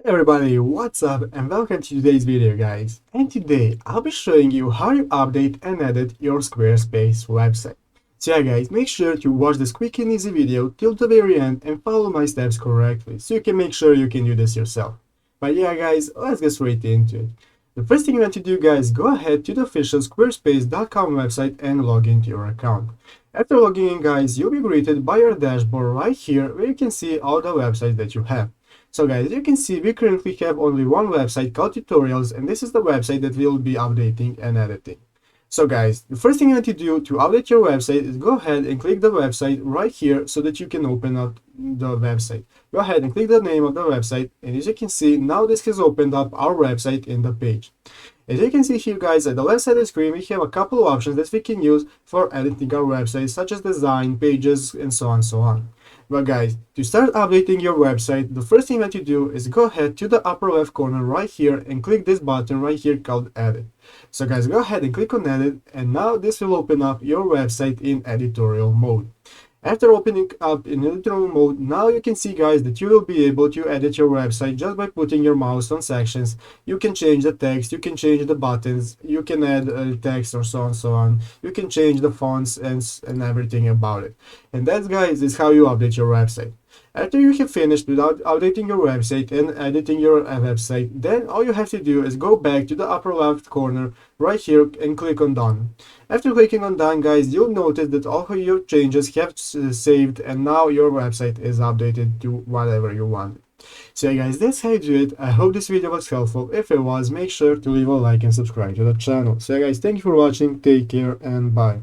Hey everybody, what's up and welcome to today's video guys. And today I'll be showing you how to update and edit your Squarespace website. So yeah guys, make sure to watch this quick and easy video till the very end and follow my steps correctly so you can make sure you can do this yourself. But yeah guys, let's get straight into it. The first thing you want to do guys, go ahead to the official squarespace.com website and log into your account. After logging in guys, you'll be greeted by your dashboard right here where you can see all the websites that you have. So guys, you can see we currently have only one website called tutorials, and this is the website that we'll be updating and editing. So guys, the first thing you need to do to update your website is go ahead and click the website right here so that you can open up the website. Go ahead and click the name of the website, and as you can see, now this has opened up our website in the page. As you can see here guys, at the left side of the screen we have a couple of options that we can use for editing our website, such as design, pages, and so on and so on. But guys, to start updating your website, the first thing that you do is go ahead to the upper left corner right here and click this button right here called edit. So guys, go ahead and click on edit, and now this will open up your website in editorial mode. After opening up in editorial mode, now you can see guys that you will be able to edit your website just by putting your mouse on sections. You can change the text, you can change the buttons, you can add text or so on so on. You can change the fonts and everything about it. And that guys is how you update your website. After you have finished without updating your website and editing your website, then all you have to do is go back to the upper left corner right here and click on done. After clicking on done guys, you'll notice that all of your changes have saved, and now your website is updated to whatever you want. So yeah guys, that's how you do it. I hope this video was helpful. If it was, make sure to leave a like and subscribe to the channel. So yeah guys, thank you for watching, take care and bye.